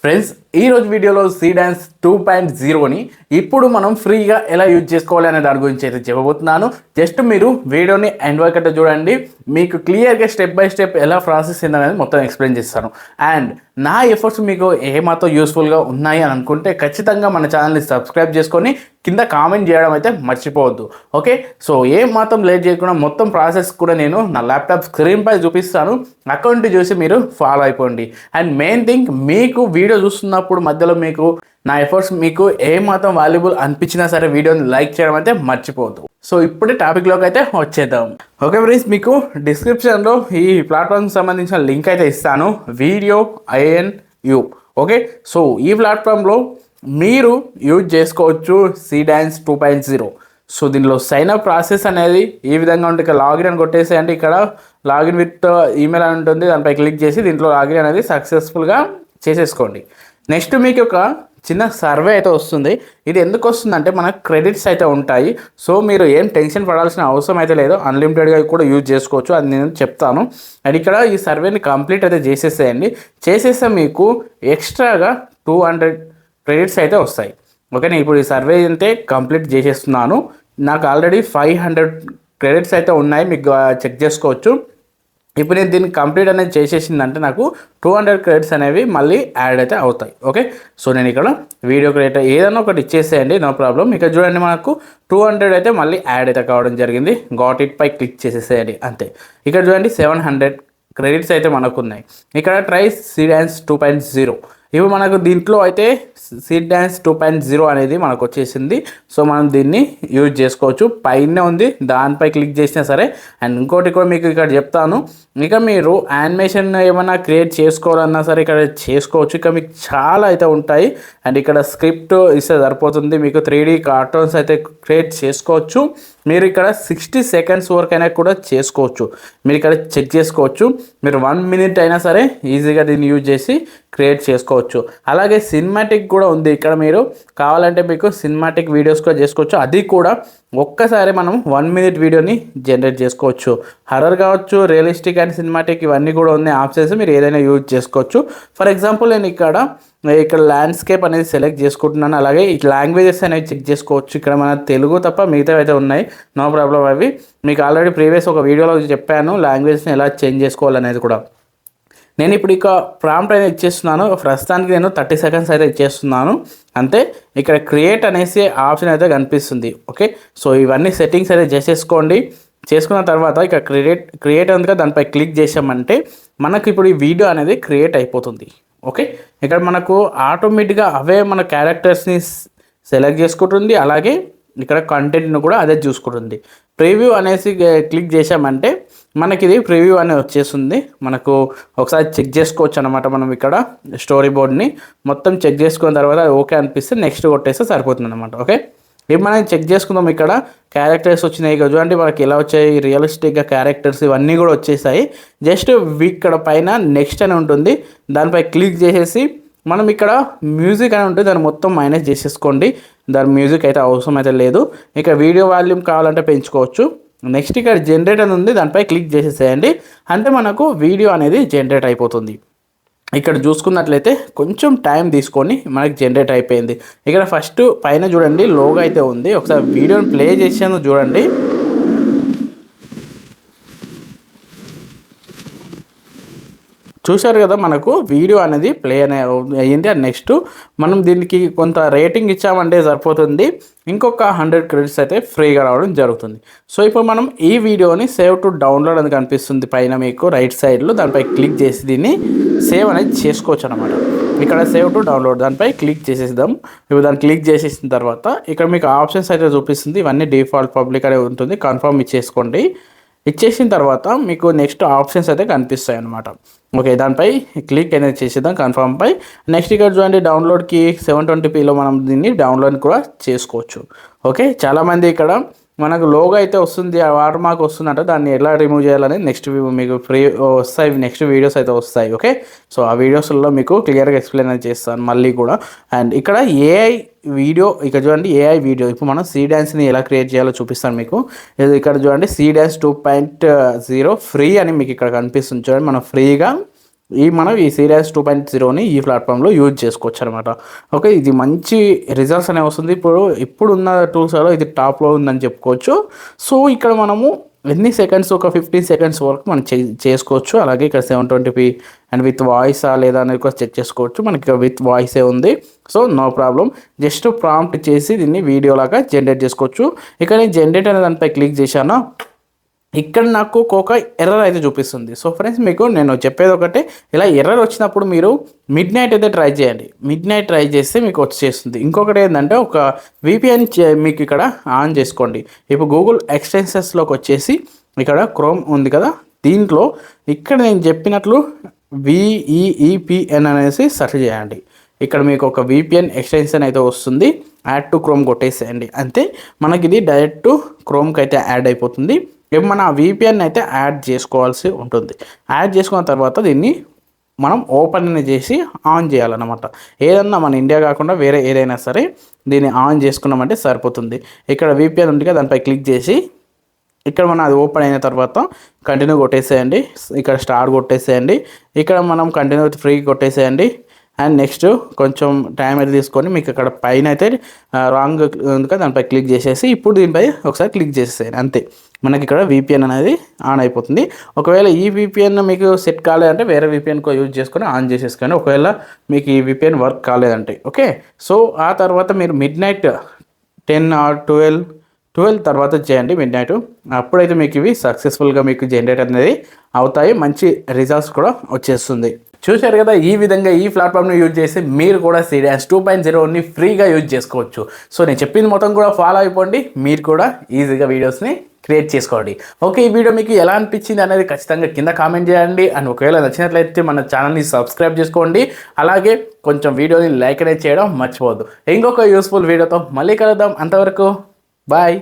Friends ఈ రోజు వీడియోలో సీడాన్స్ 2.0ని ఇప్పుడు మనం ఫ్రీగా ఎలా యూజ్ చేసుకోవాలి అనే దాని గురించి అయితే చెప్పబోతున్నాను. జస్ట్ మీరు వీడియోని ఎండ్ వరకు అయితే చూడండి, మీకు క్లియర్గా స్టెప్ బై స్టెప్ ఎలా ప్రాసెస్ అనేది మొత్తం ఎక్స్ప్లెయిన్ చేస్తాను. అండ్ నా ఎఫర్ట్స్ మీకు ఏమాత్రం యూస్ఫుల్గా ఉన్నాయి అని అనుకుంటే ఖచ్చితంగా మన ఛానల్ని సబ్స్క్రైబ్ చేసుకొని కింద కామెంట్ చేయడం అయితే మర్చిపోవద్దు. ఓకే, సో ఏం మాత్రం లేట్ చేయకుండా మొత్తం ప్రాసెస్ కూడా నేను నా ల్యాప్టాప్ స్క్రీన్ పై చూపిస్తాను, అకౌంట్ చూసి మీరు ఫాలో అయిపోండి. అండ్ మెయిన్ థింగ్, మీకు వీడియో చూస్తున్నప్పుడు మధ్యలో మీకు నా ఎఫర్ట్స్ మీకు ఏమాత్రం వాల్యుబుల్ అనిపించినా సరే వీడియోని లైక్ చేయడం అయితే మర్చిపోవద్దు. సో ఇప్పుడే టాపిక్లోకి అయితే వచ్చేద్దాం. ఓకే ఫ్రెండ్స్, మీకు డిస్క్రిప్షన్లో ఈ ప్లాట్ఫామ్కి సంబంధించిన లింక్ అయితే ఇస్తాను, వీడియో INU. ఓకే, సో ఈ ప్లాట్ఫామ్లో మీరు యూజ్ చేసుకోవచ్చు సీడాన్స్ 2.0. సో దీనిలో సైన్ అప్ ప్రాసెస్ అనేది ఈ విధంగా ఉంటుంది. ఇక్కడ లాగిన్ అని కొట్టేసేయండి, ఇక్కడ లాగిన్ విత్ ఈమెయిల్ అని ఉంటుంది, దానిపై క్లిక్ చేసి దీంట్లో లాగిన్ అనేది సక్సెస్ఫుల్గా చేసేసుకోండి. నెక్స్ట్ మీకు ఒక చిన్న సర్వే అయితే వస్తుంది. ఇది ఎందుకు వస్తుందంటే మనకు క్రెడిట్స్ అయితే ఉంటాయి. సో మీరు ఏం టెన్షన్ పడాల్సిన అవసరం అయితే లేదు, అన్లిమిటెడ్గా కూడా యూజ్ చేసుకోవచ్చు, అది నేను చెప్తాను. అండ్ ఇక్కడ ఈ సర్వేని కంప్లీట్ అయితే చేసేసేయండి. చేసేస్తే మీకు ఎక్స్ట్రాగా 200 క్రెడిట్స్ అయితే వస్తాయి. ఓకే, నేను ఇప్పుడు ఈ సర్వే అయితే కంప్లీట్ చేసేస్తున్నాను. నాకు ఆల్రెడీ 500 క్రెడిట్స్ అయితే ఉన్నాయి, మీకు చెక్ చేసుకోవచ్చు. ఇప్పుడు నేను దీన్ని కంప్లీట్ అనేది చేసేసిందంటే నాకు 200 క్రెడిట్స్ అనేవి మళ్ళీ యాడ్ అయితే అవుతాయి. ఓకే, సో నేను ఇక్కడ వీడియో క్రెడిట్ ఏదైనా ఒకటి ఇచ్చేసేయండి, నో ప్రాబ్లం. ఇక్కడ చూడండి, మనకు 200 అయితే మళ్ళీ యాడ్ అయితే కావడం జరిగింది. గాట్ ఇట్ పై క్లిక్ చేసేసేయండి, అంతే. ఇక్కడ చూడండి 700 క్రెడిట్స్ అయితే మనకు ఉన్నాయి. ఇక్కడ ట్రై సీడాన్స్ 2.0. ఇప్పుడు మనకు దీంట్లో అయితే సీడాన్స్ 2.0 అనేది మనకు వచ్చేసింది. సో మనం దీన్ని యూజ్ చేసుకోవచ్చు. పైన ఉంది, దానిపై క్లిక్ చేసినా సరే. అండ్ ఇంకోటి కూడా మీకు ఇక్కడ చెప్తాను, ఇక మీరు యానిమేషన్ ఏమైనా క్రియేట్ చేసుకోవాలన్నా సరే ఇక్కడ చేసుకోవచ్చు. ఇక మీకు చాలా అయితే ఉంటాయి. అండ్ ఇక్కడ స్క్రిప్ట్ ఇస్తే సరిపోతుంది, మీకు 3D కార్టూన్స్ అయితే క్రియేట్ చేసుకోవచ్చు. మీరు ఇక్కడ 60 సెకండ్స్ వరకు అయినా కూడా చేసుకోవచ్చు. మీరు ఇక్కడ చెక్ చేసుకోవచ్చు, మీరు 1 మినిట్ అయినా సరే ఈజీగా దీన్ని యూజ్ చేసి క్రియేట్ చేసుకోవచ్చు. అలాగే సినిమాటిక్ కూడా ఉంది. ఇక్కడ మీరు కావాలంటే మీకు సినిమాటిక్ వీడియోస్ కూడా చేసుకోవచ్చు. అది కూడా ఒక్కసారి మనం 1 మినిట్ వీడియోని జనరేట్ చేసుకోవచ్చు. హర్రర్ కావచ్చు, రియలిస్టిక్ అండ్ సినిమాటిక్ ఇవన్నీ కూడా ఉన్నాయి ఆప్షన్స్, మీరు ఏదైనా యూజ్ చేసుకోవచ్చు. ఫర్ ఎగ్జాంపుల్ నేను ఇక్కడ ల్యాండ్స్కేప్ అనేది సెలెక్ట్ చేసుకుంటున్నాను. అలాగే ఈ లాంగ్వేజెస్ అనేవి చెక్ చేసుకోవచ్చు. ఇక్కడ మన తెలుగు తప్ప మిగతా అయితే ఉన్నాయి, నో ప్రాబ్లం. అవి మీకు ఆల్రెడీ ప్రీవియస్ ఒక వీడియోలో చెప్పాను, లాంగ్వేజ్ని ఎలా చేంజ్ చేసుకోవాలనేది కూడా. నేను ఇప్పుడు ఇక ప్రాంప్ట్ అనేది ఇచ్చేస్తున్నాను. ప్రస్తుతానికి నేను 30 సెకండ్స్ అయితే ఇచ్చేస్తున్నాను, అంతే. ఇక్కడ క్రియేట్ అనేసి ఆప్షన్ అయితే కనిపిస్తుంది. ఓకే, సో ఇవన్నీ సెట్టింగ్స్ అయితే చేసేసుకోండి. చేసుకున్న తర్వాత ఇక క్రియేట్ ఉంది కదా, దానిపై క్లిక్ చేసామంటే మనకు ఇప్పుడు ఈ వీడియో అనేది క్రియేట్ అయిపోతుంది. ఓకే, ఇక్కడ మనకు ఆటోమేటిక్గా అవే మన క్యారెక్టర్స్ని సెలెక్ట్ చేసుకుంటుంది. అలాగే ఇక్కడ కంటెంట్ను కూడా అదే చూసుకుంటుంది. ప్రివ్యూ అనేసి క్లిక్ చేసామంటే మనకి ఇది ప్రివ్యూ అనేది వచ్చేస్తుంది. మనకు ఒకసారి చెక్ చేసుకోవచ్చు అనమాట. మనం ఇక్కడ స్టోరీ బోర్డ్ని మొత్తం చెక్ చేసుకున్న తర్వాత ఓకే అనిపిస్తే నెక్స్ట్ కొట్టేస్తే సరిపోతుంది అనమాట. ఓకే, ఇప్పుడు మనం చెక్ చేసుకుందాం. ఇక్కడ క్యారెక్టర్స్ వచ్చినాయి కదా, చూడండి మనకి ఎలా వచ్చాయి, రియలిస్టిక్గా క్యారెక్టర్స్ ఇవన్నీ కూడా వచ్చేసాయి. జస్ట్ ఇక్కడ పైన నెక్స్ట్ అని ఉంటుంది, దానిపై క్లిక్ చేసేసి మనం ఇక్కడ మ్యూజిక్ అని ఉంటుంది, దాన్ని మొత్తం మైనస్ చేసేసుకోండి. దాని మ్యూజిక్ అయితే అవసరం అయితే లేదు. ఇక వీడియో వాల్యూమ్ కావాలంటే పెంచుకోవచ్చు. నెక్స్ట్ ఇక్కడ జనరేట్ అని ఉంది, దానిపై క్లిక్ చేసేసేయండి, అంటే మనకు వీడియో అనేది జనరేట్ అయిపోతుంది. ఇక్కడ చూసుకున్నట్లయితే కొంచెం టైం తీసుకొని మనకి జనరేట్ అయిపోయింది. ఇక్కడ ఫస్ట్ పైన చూడండి లోగో అయితే ఉంది, ఒకసారి వీడియోని ప్లే చేసాను చూడండి. చూశారు కదా, మనకు వీడియో అనేది ప్లే అయ్యింది. అండ్ నెక్స్ట్ మనం దీనికి కొంత రేటింగ్ ఇచ్చామంటే సరిపోతుంది, ఇంకొక 100 క్రెడిట్స్ అయితే ఫ్రీగా రావడం జరుగుతుంది. సో ఇప్పుడు మనం ఈ వీడియోని సేవ్ టు డౌన్లోడ్ అని కనిపిస్తుంది పైన మీకు రైట్ సైడ్లో, దానిపై క్లిక్ చేసి దీన్ని సేవ్ అనేది చేసుకోవచ్చు అనమాట. ఇక్కడ సేవ్ టు డౌన్లోడ్ దానిపై క్లిక్ చేసేద్దాం. ఇప్పుడు దాన్ని క్లిక్ చేసేసిన తర్వాత ఇక్కడ మీకు ఆప్షన్స్ అయితే చూపిస్తుంది. ఇవన్నీ డిఫాల్ట్ పబ్లిక్ అనేది ఉంటుంది, కన్ఫర్మ్ ఇచ్చేసుకోండి. ఇచ్చేసిన తర్వాత మీకు నెక్స్ట్ ఆప్షన్స్ అయితే కనిపిస్తాయి అన్నమాట. ఓకే, దానిపై క్లిక్ అనేది చేసేద్దాం కన్ఫర్మ్ పై. నెక్స్ట్ ఇక్కడ చూడండి డౌన్లోడ్కి 720pలో మనం దీన్ని డౌన్లోడ్ కూడా చేసుకోవచ్చు. ఓకే, చాలామంది ఇక్కడ మనకు లోగో అయితే వస్తుంది, ఆ వాటర్ మార్క్ వస్తుందంటే దాన్ని ఎలా రిమూవ్ చేయాలని నెక్స్ట్ మీకు ఫ్రీ వస్తాయి, నెక్స్ట్ వీడియోస్ అయితే వస్తాయి. ఓకే, సో ఆ వీడియోస్లో మీకు క్లియర్గా ఎక్స్ప్లెయిన్ అయితే చేస్తాను మళ్ళీ కూడా. అండ్ ఇక్కడ AI వీడియో, ఇక్కడ చూడండి AI వీడియో. ఇప్పుడు మనం సీడాన్స్ని ఎలా క్రియేట్ చేయాలో చూపిస్తాను మీకు. ఇక్కడ చూడండి సీడాన్స్ 2.0 ఫ్రీ అని మీకు ఇక్కడ కనిపిస్తుంది చూడండి. మనం ఫ్రీగా మనం ఈ సీడాన్స్ 2.0ని ఈ ప్లాట్ఫామ్లో యూజ్ చేసుకోవచ్చు అనమాట. ఓకే, ఇది మంచి రిజల్ట్స్ అనేవి వస్తుంది. ఇప్పుడున్న టూల్స్లో ఇది టాప్లో ఉందని చెప్పుకోవచ్చు. సో ఇక్కడ మనము ఎన్ని సెకండ్స్, ఒక 15 సెకండ్స్ వరకు మనం చేసుకోవచ్చు. అలాగే ఇక్కడ 720p అండ్ విత్ వాయిసా లేదా అనేది కూడా చెక్ చేసుకోవచ్చు. మనకి విత్ వాయిసే ఉంది, so no problem. Just prompt చేసి దీన్ని వీడియో లాగా జనరేట్ చేసుకోవచ్చు. ఇక్కడ నేను జనరేట్ అనే దానిపై క్లిక్ చేశాను. ఇక్కడ నాకు ఒక ఎర్రర్ అయితే చూపిస్తుంది. సో ఫ్రెండ్స్, మీకు నేను చెప్పేది ఒకటే, ఇలా ఎర్రర్ వచ్చినప్పుడు మీరు మిడ్ నైట్ అయితే ట్రై చేయండి. మిడ్ నైట్ ట్రై చేస్తే మీకు వచ్చేస్తుంది. ఇంకొకటి ఏంటంటే, ఒక VPN మీకు ఇక్కడ ఆన్ చేసుకోండి. ఇప్పుడు గూగుల్ ఎక్స్టెన్షన్స్లోకి వచ్చేసి ఇక్కడ క్రోమ్ ఉంది కదా, దీంట్లో ఇక్కడ నేను చెప్పినట్లు VEEPN అనేసి సెర్చ్ చేయండి. ఇక్కడ మీకు ఒక VPN ఎక్స్టెన్షన్ అయితే వస్తుంది. యాడ్ టు క్రోమ్ కొట్టేసేయండి, అంతే. మనకి ఇది డైరెక్ట్ క్రోమ్కి అయితే యాడ్ అయిపోతుంది. ఇప్పుడు మన VPN అయితే యాడ్ చేసుకోవాల్సి ఉంటుంది. యాడ్ చేసుకున్న తర్వాత దీన్ని మనం ఓపెన్ చేసి ఆన్ చేయాలన్నమాట. ఏదన్నా మన ఇండియా కాకుండా వేరే ఏదైనా సరే దీన్ని ఆన్ చేసుకున్నామంటే సరిపోతుంది. ఇక్కడ VPN ఉంది కదా, దానిపై క్లిక్ చేసి ఇక్కడ మనం అది ఓపెన్ అయిన తర్వాత కంటిన్యూ కొట్టేసేయండి. ఇక్కడ స్టార్ట్ కొట్టేసేయండి. ఇక్కడ మనం కంటిన్యూ ఫ్రీ కొట్టేసేయండి. అండ్ నెక్స్ట్ కొంచెం టైం అయితే తీసుకొని మీకు ఇక్కడ పైన అయితే రాంగ్ ఉంది కదా, దానిపై క్లిక్ చేసేసి ఇప్పుడు దీనిపై ఒకసారి క్లిక్ చేసేయండి, అంతే. మనకి ఇక్కడ VPN అనేది ఆన్ అయిపోతుంది. ఒకవేళ ఈ VPN మీకు సెట్ కాలేదంటే వేరే VPN యూజ్ చేసుకొని ఆన్ చేసేసుకోండి. ఒకవేళ మీకు ఈ VPN వర్క్ కాలేదంటే ఓకే. సో ఆ తర్వాత మీరు మిడ్ నైట్ 10 or 12 తర్వాత చేయండి మిడ్ నైట్. అప్పుడైతే మీకు ఇవి సక్సెస్ఫుల్గా మీకు జనరేట్ అనేది అవుతాయి. మంచి రిజల్ట్స్ కూడా వచ్చేస్తుంది. చూశారు కదా, ఈ విధంగా ఈ ప్లాట్ఫామ్ని యూజ్ చేసి మీరు కూడా సీడాన్స్ 2.0ని ఫ్రీగా యూజ్ చేసుకోవచ్చు. సో నేను చెప్పింది మొత్తం కూడా ఫాలో అయిపోండి, మీరు కూడా ఈజీగా వీడియోస్ని క్రియేట్ చేసుకోండి. ఓకే, ఈ వీడియో మీకు ఎలా అనిపించింది అనేది ఖచ్చితంగా కింద కామెంట్ చేయండి. అండ్ ఒకవేళ నచ్చినట్లయితే మన ఛానల్ని సబ్స్క్రైబ్ చేసుకోండి. అలాగే కొంచెం వీడియోని లైక్ అనేది చేయడం మర్చిపోవద్దు. ఇంకొక యూస్ఫుల్ వీడియోతో మళ్ళీ కలుద్దాం. అంతవరకు బాయ్.